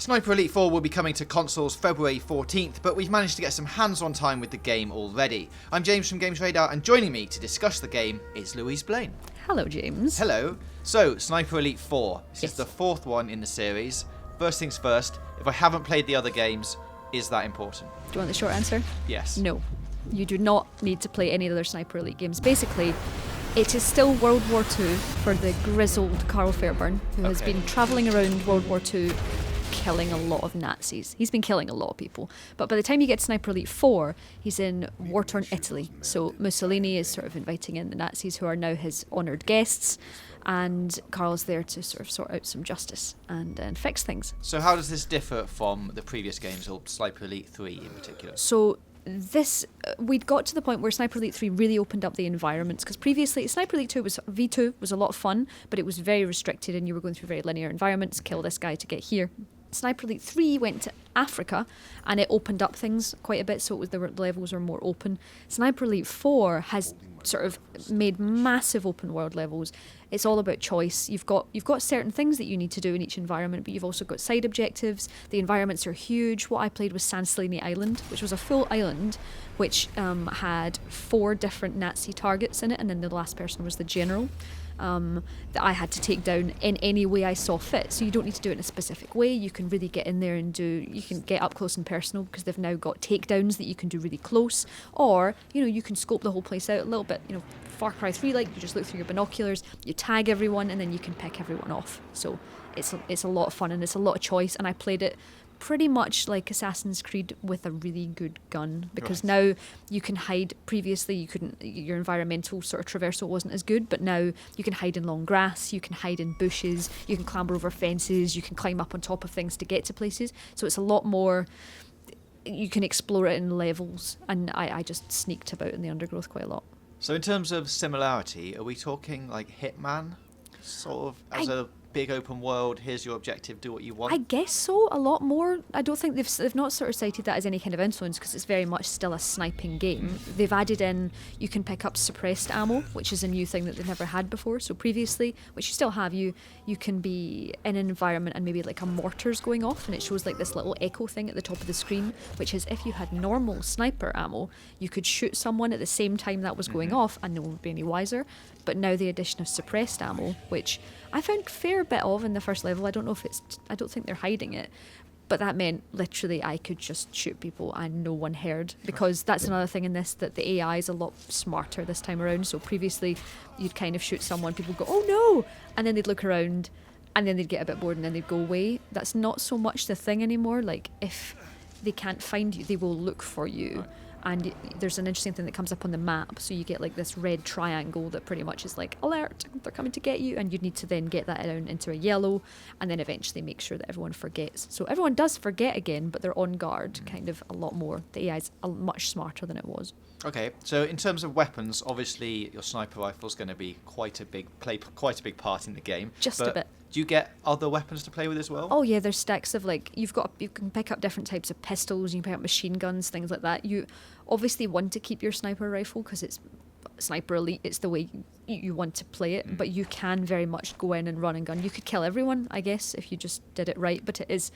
Sniper Elite 4 will be coming to consoles February 14th, but we've managed to get some hands-on time with the game already. I'm James from Games Radar, and joining me to discuss the game is Louise Blaine. Hello, James. Hello. So, Sniper Elite 4. This Yes. is the fourth one in the series. First things first, if I haven't played the other games, is that important? Do you want the short answer? Yes. No. You do not need to play any other Sniper Elite games. Basically, it is still World War II for the grizzled Carl Fairburn, who has been travelling around World War II killing a lot of Nazis. He's been killing a lot of people. But by the time you get to Sniper Elite 4, he's in war-torn Italy. So Mussolini is sort of inviting in the Nazis who are now his honoured guests, and Carl's there to sort of sort out some justice and fix things. So how does this differ from the previous games, or Sniper Elite 3 in particular? So we'd got to the point where Sniper Elite 3 really opened up the environments, because previously Sniper Elite 2 V2 was a lot of fun, but it was very restricted and you were going through very linear environments, kill this guy to get here. Sniper Elite 3 went to Africa and it opened up things quite a bit, so the levels were more open. Sniper Elite 4 has sort of made massive open world levels. It's all about choice. You've got certain things that you need to do in each environment, but you've also got side objectives. The environments are huge. What I played was San Celini Island, which was a full island which had 4 different Nazi targets in it, and then the last person was the general. That I had to take down in any way I saw fit. So you don't need to do it in a specific way. You can really get in there and you can get up close and personal, because they've now got takedowns that you can do really close. Or, you can scope the whole place out a little bit, Far Cry 3, like, you just look through your binoculars, you tag everyone, and then you can pick everyone off. So it's a lot of fun, and it's a lot of choice, and I played it pretty much like Assassin's Creed with a really good gun, because now you can hide. Previously you couldn't, your environmental sort of traversal wasn't as good, but now you can hide in long grass, you can hide in bushes, you can clamber over fences, you can climb up on top of things to get to places. So it's a lot more, you can explore it in levels, and I just sneaked about in the undergrowth quite a lot. So in terms of similarity, are we talking like Hitman, sort of as a big open world, here's your objective, do what you want? I guess so, a lot more. I don't think they've not sort of cited that as any kind of influence, because it's very much still a sniping game. They've added in, you can pick up suppressed ammo, which is a new thing that they've never had before. So previously, which you still have, you can be in an environment and maybe like a mortar's going off, and it shows like this little echo thing at the top of the screen, which is if you had normal sniper ammo, you could shoot someone at the same time that was going off and no one would be any wiser. But now the addition of suppressed ammo, which I found a fair bit of in the first level. I don't think they're hiding it, but that meant literally I could just shoot people and no one heard, because that's another thing in this, that the AI is a lot smarter this time around. So previously you'd kind of shoot someone, people go, oh no, and then they'd look around and then they'd get a bit bored and then they'd go away. That's not so much the thing anymore. Like, if they can't find you, they will look for you. And there's an interesting thing that comes up on the map. So you get like this red triangle that pretty much is like, alert, they're coming to get you. And you'd need to then get that down into a yellow, and then eventually make sure that everyone forgets. So everyone does forget again, but they're on guard kind of a lot more. The AI is much smarter than it was. Okay, so in terms of weapons, obviously your sniper rifle is going to be quite a big part in the game. Just a bit. Do you get other weapons to play with as well? Oh yeah, there's stacks of like, you can pick up different types of pistols, you can pick up machine guns, things like that. You obviously want to keep your sniper rifle because it's Sniper Elite, it's the way you want to play it, but you can very much go in and run and gun. You could kill everyone, I guess, if you just did it right, but it's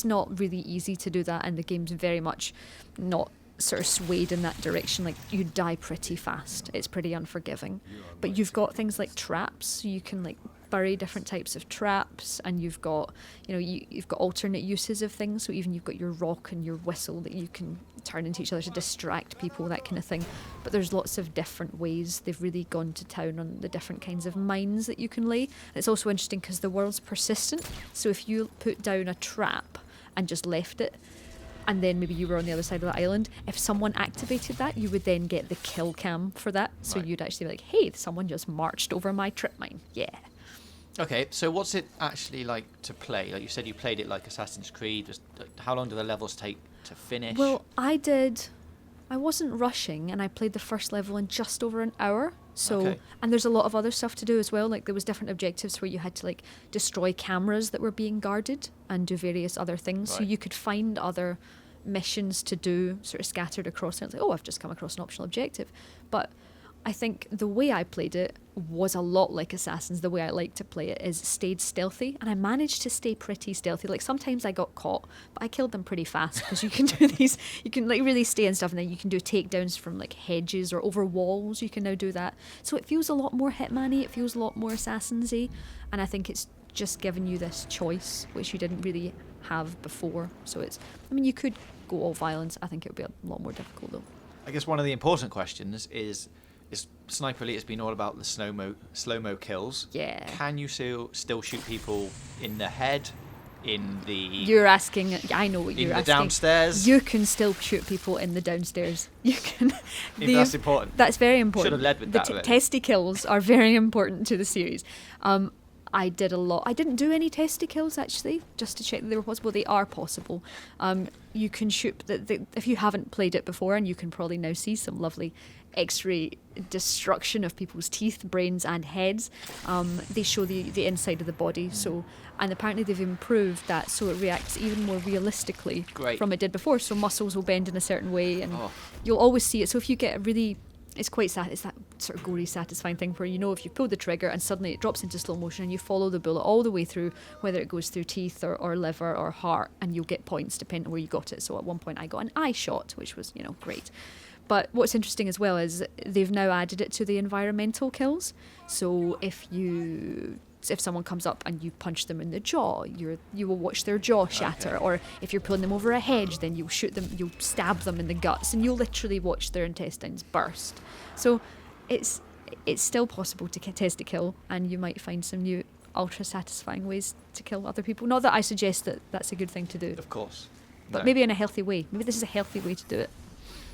not really easy to do that, and the game's very much not sort of swayed in that direction. Like, you die pretty fast. It's pretty unforgiving. But you've got things like traps, so you can like bury different types of traps, and you've got you've got alternate uses of things. So even you've got your rock and your whistle that you can turn into each other to distract people, that kind of thing. But there's lots of different ways. They've really gone to town on the different kinds of mines that you can lay. And it's also interesting because the world's persistent. So if you put down a trap and just left it, and then maybe you were on the other side of the island, if someone activated that, you would then get the kill cam for that. So you'd actually be like, hey, someone just marched over my trip mine. Yeah. Okay, so what's it actually like to play? Like you said, you played it like Assassin's Creed. How long do the levels take to finish? Well, I wasn't rushing, and I played the first level in just over an hour. So, and there's a lot of other stuff to do as well. Like, there was different objectives where you had to like destroy cameras that were being guarded and do various other things. So you could find other missions to do sort of scattered across. And it's like, oh, I've just come across an optional objective. But I think the way I played it was a lot like Assassins. The way I like to play it is stayed stealthy, and I managed to stay pretty stealthy. Like sometimes I got caught, but I killed them pretty fast because you can do these, you can like really stay and stuff, and then you can do takedowns from like hedges or over walls. You can now do that, so it feels a lot more Hitman-y. It feels a lot more Assassins-y, and I think it's just given you this choice which you didn't really have before. So it's, I mean, you could go all violence. I think it would be a lot more difficult though. I guess one of the important questions is Sniper Elite has been all about the slow-mo kills. Yeah. Can you still shoot people in the head, in the... You're asking, I know what you're asking. In the downstairs? You can still shoot people in the downstairs. You can. That's important. That's very important. Should have led with that. The testy kills are very important to the series. I did a lot. I didn't do any testy kills actually, just to check that they were possible. They are possible. You can shoot if you haven't played it before, and you can probably now see some lovely X-ray destruction of people's teeth, brains, and heads. They show the inside of the body. So, and apparently they've improved that so it reacts even more realistically from it did before. So muscles will bend in a certain way, and you'll always see it. So if you get a really it's quite sad. It's that sort of gory, satisfying thing where you know if you pull the trigger and suddenly it drops into slow motion and you follow the bullet all the way through, whether it goes through teeth or liver or heart, and you'll get points depending on where you got it. So at one point I got an eye shot, which was, great. But what's interesting as well is they've now added it to the environmental kills. So if someone comes up and you punch them in the jaw, you will watch their jaw shatter. Okay. Or if you're pulling them over a hedge, then you'll shoot them, you'll stab them in the guts, and you'll literally watch their intestines burst. So it's still possible to test to kill, and you might find some new ultra satisfying ways to kill other people. Not that I suggest that that's a good thing to do. Of course. But maybe in a healthy way. Maybe this is a healthy way to do it.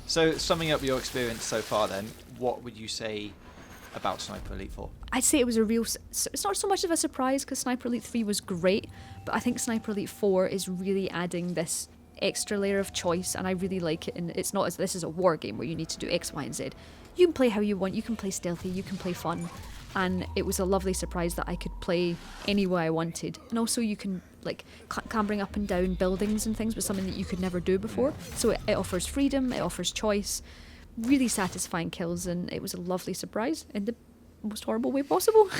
So summing up your experience so far then, what would you say about Sniper Elite 4? I'd say it was it's not so much of a surprise because Sniper Elite 3 was great, but I think Sniper Elite 4 is really adding this extra layer of choice, and I really like it. And it's not as this is a war game where you need to do X, Y, and Z. You can play how you want, you can play stealthy, you can play fun, and it was a lovely surprise that I could play any way I wanted. And also you can clambering up and down buildings and things was something that you could never do before. So it offers freedom, it offers choice, really satisfying kills, and it was a lovely surprise in the most horrible way possible.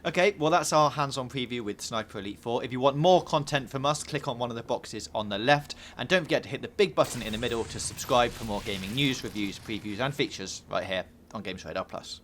Okay, well that's our hands-on preview with Sniper Elite 4. If you want more content from us, click on one of the boxes on the left, and don't forget to hit the big button in the middle to subscribe for more gaming news, reviews, previews and features right here on Games Radar Plus.